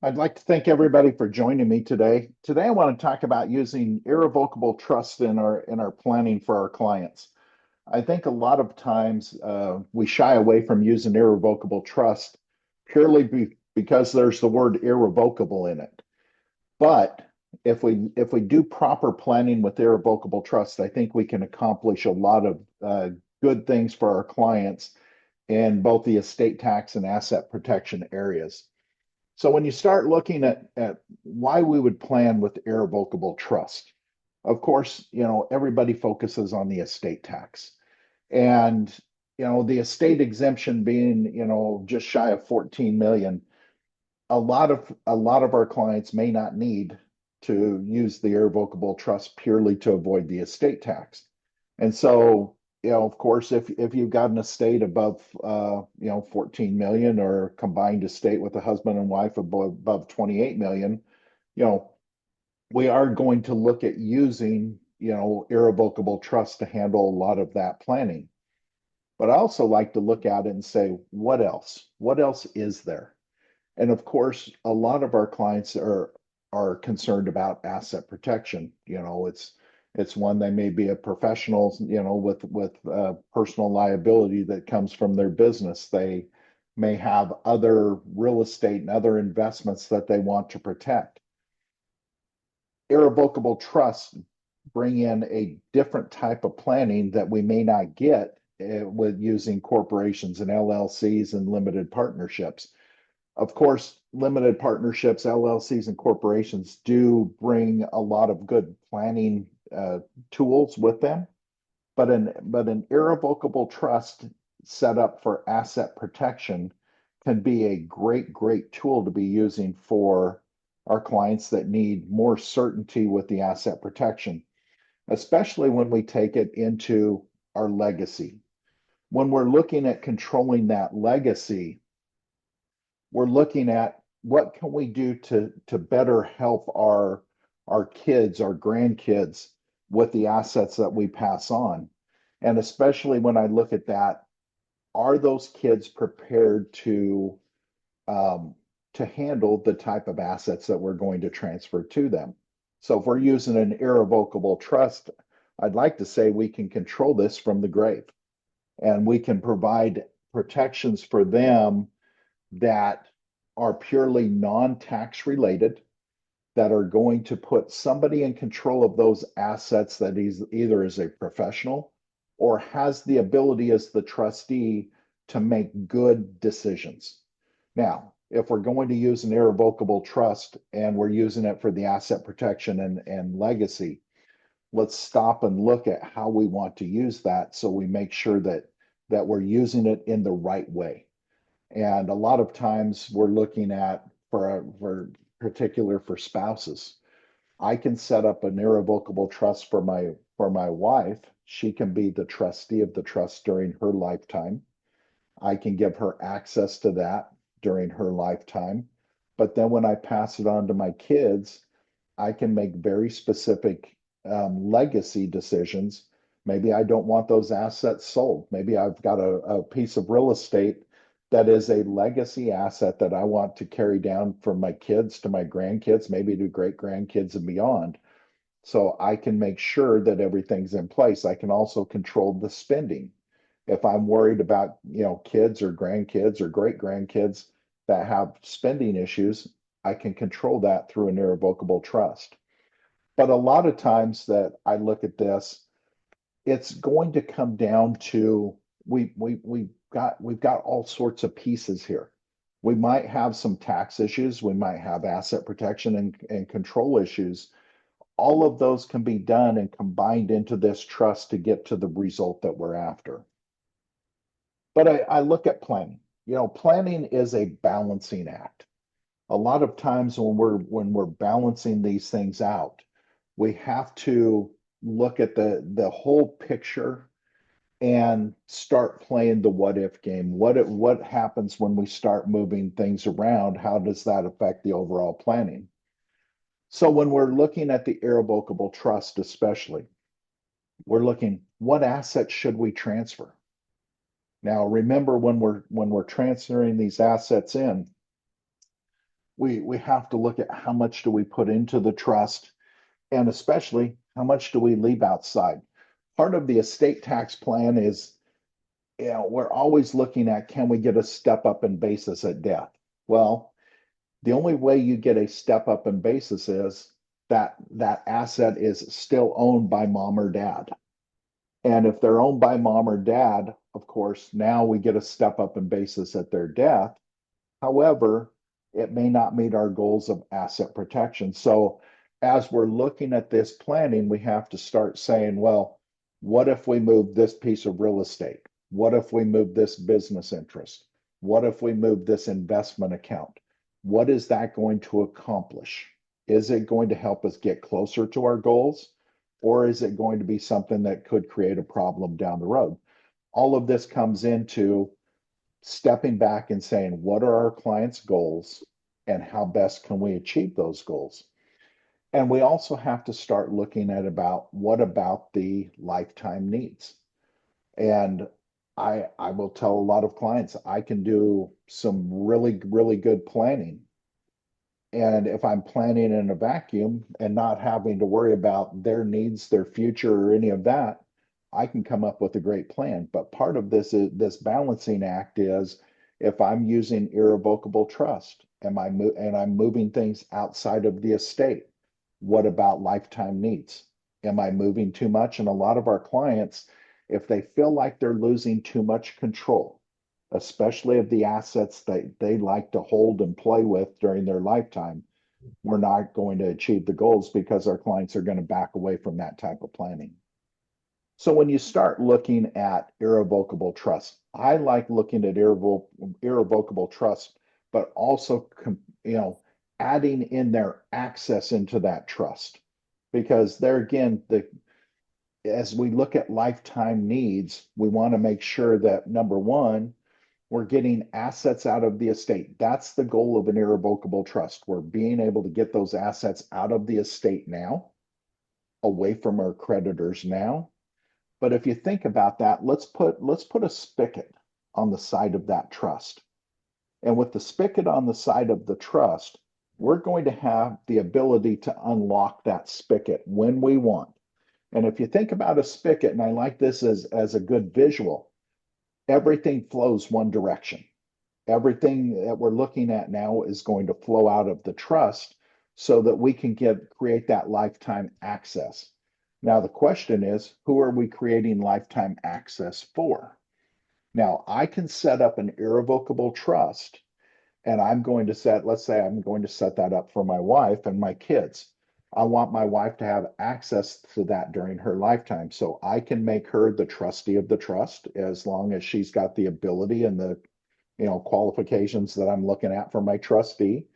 I'd like to thank everybody for joining me today. Today, I want to talk about using irrevocable trust in our planning for our clients. I think a lot of times we shy away from using irrevocable trust because there's the word irrevocable in it. But if we do proper planning with irrevocable trust, I think we can accomplish a lot of good things for our clients in both the estate tax and asset protection areas. So when you start looking at why we would plan with irrevocable trust, of course, everybody focuses on the estate tax. And the estate exemption being, just shy of 14 million, a lot of our clients may not need to use the irrevocable trust purely to avoid the estate tax. And so, of course, if you've got an estate above 14 million, or combined estate with a husband and wife above 28 million, you know, we are going to look at using, irrevocable trust to handle a lot of that planning. But I also like to look at it and say, what else? What else is there? And of course, a lot of our clients are concerned about asset protection. It's one, they may be a professional, with personal liability that comes from their business. They may have other real estate and other investments that they want to protect. Irrevocable trusts bring in a different type of planning that we may not get with using corporations and LLCs and limited partnerships. Of course, limited partnerships, LLCs, and corporations do bring a lot of good planning tools with them, but an irrevocable trust set up for asset protection can be a great tool to be using for our clients that need more certainty with the asset protection, especially when we take it into our legacy. When we're looking at controlling that legacy, we're looking at what can we do to better help our kids, our grandkids, with the assets that we pass on. And especially when I look at that, are those kids prepared um, to handle the type of assets that we're going to transfer to them? So if we're using an irrevocable trust, I'd like to say we can control this from the grave, and we can provide protections for them that are purely non-tax related, that are going to put somebody in control of those assets that he's either is a professional or has the ability as the trustee to make good decisions. Now, if we're going to use an irrevocable trust and we're using it for the asset protection and legacy, let's stop and look at how we want to use that so we make sure that we're using it in the right way. And a lot of times we're looking at for particular for spouses. I can set up an irrevocable trust for my wife. She can be the trustee of the trust during her lifetime. I can give her access to that during her lifetime. But then when I pass it on to my kids, I can make very specific legacy decisions. Maybe I don't want those assets sold. Maybe I've got a piece of real estate that is a legacy asset that I want to carry down from my kids to my grandkids, maybe to great grandkids and beyond. So I can make sure that everything's in place. I can also control the spending. If I'm worried about, kids or grandkids or great grandkids that have spending issues, I can control that through an irrevocable trust. But a lot of times that I look at this, it's going to come down to we've got all sorts of pieces here. We might have some tax issues, we might have asset protection and control issues. All of those can be done and combined into this trust to get to the result that we're after. But I look at planning. Planning is a balancing act. A lot of times when we're balancing these things out, we have to look at the whole picture and start playing the what if game. What happens when we start moving things around? How does that affect the overall planning? So when we're looking at the irrevocable trust, especially, we're looking, what assets should we transfer? Now, remember, when we're transferring these assets in, we have to look at how much do we put into the trust, and especially how much do we leave outside. Part of the estate tax plan is, we're always looking at, can we get a step up in basis at death? Well, the only way you get a step up in basis is that that asset is still owned by mom or dad. And if they're owned by mom or dad, of course, now we get a step up in basis at their death. However, it may not meet our goals of asset protection. So as we're looking at this planning, we have to start saying, well, what if we move this piece of real estate? What if we move this business interest? What if we move this investment account? What is that going to accomplish? Is it going to help us get closer to our goals? Or is it going to be something that could create a problem down the road? All of this comes into stepping back and saying, what are our clients' goals and how best can we achieve those goals? And we also have to start looking at about what about the lifetime needs. And I will tell a lot of clients I can do some really, really good planning. And if I'm planning in a vacuum and not having to worry about their needs, their future, or any of that, I can come up with a great plan. But part of this is this balancing act is, if I'm using irrevocable trust, and I'm moving things outside of the estate, what about lifetime needs? Am I moving too much? And a lot of our clients, if they feel like they're losing too much control, especially of the assets that they like to hold and play with during their lifetime, we're not going to achieve the goals because our clients are going to back away from that type of planning. So when you start looking at irrevocable trust, I like looking at irrevocable trust, but also, you know, adding in their access into that trust. Because there again, as we look at lifetime needs, we want to make sure that number one, we're getting assets out of the estate. That's the goal of an irrevocable trust. We're being able to get those assets out of the estate now, away from our creditors now. But if you think about that, let's put a spigot on the side of that trust. And with the spigot on the side of the trust, we're going to have the ability to unlock that spigot when we want. And if you think about a spigot, and I like this as a good visual, everything flows one direction. Everything that we're looking at now is going to flow out of the trust so that we can create that lifetime access. Now, the question is, who are we creating lifetime access for? Now, I can set up an irrevocable trust, and let's say I'm going to set that up for my wife and my kids. I want my wife to have access to that during her lifetime. So I can make her the trustee of the trust as long as she's got the ability and the qualifications that I'm looking at for my trustee.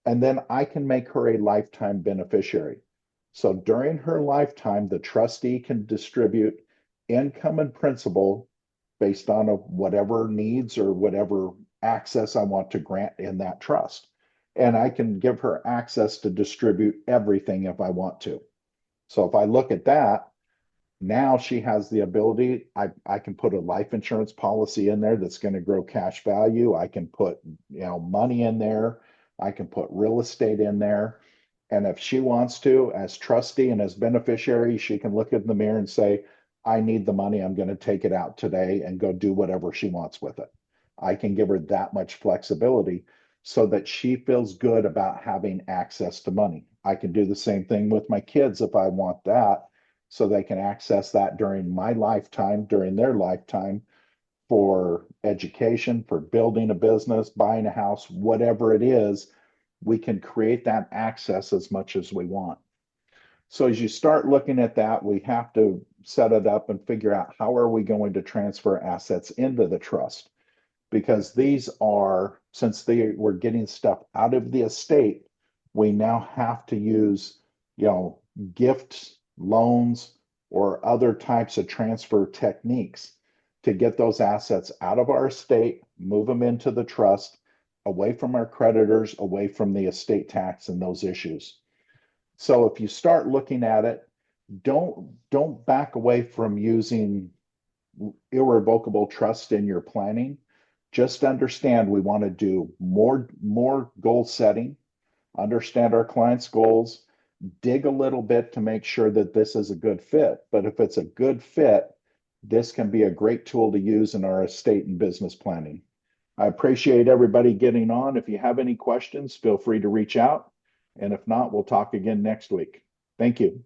And then I can make her a lifetime beneficiary. So during her lifetime, the trustee can distribute income and principal based on whatever needs or whatever access I want to grant in that trust. And I can give her access to distribute everything if I want to. So if I look at that, now she has the ability, I can put a life insurance policy in there that's going to grow cash value. I can put, money in there. I can put real estate in there. And if she wants to, as trustee and as beneficiary, she can look in the mirror and say, I need the money. I'm going to take it out today and go do whatever she wants with it. I can give her that much flexibility so that she feels good about having access to money. I can do the same thing with my kids if I want that, so they can access that during my lifetime, during their lifetime, for education, for building a business, buying a house, whatever it is, we can create that access as much as we want. So as you start looking at that, we have to set it up and figure out how are we going to transfer assets into the trust, because since we're getting stuff out of the estate, we now have to use, gifts, loans, or other types of transfer techniques to get those assets out of our estate, move them into the trust, away from our creditors, away from the estate tax and those issues. So if you start looking at it, don't back away from using irrevocable trust in your planning. Just understand we want to do more goal setting, understand our clients' goals, dig a little bit to make sure that this is a good fit. But if it's a good fit, this can be a great tool to use in our estate and business planning. I appreciate everybody getting on. If you have any questions, feel free to reach out. And if not, we'll talk again next week. Thank you.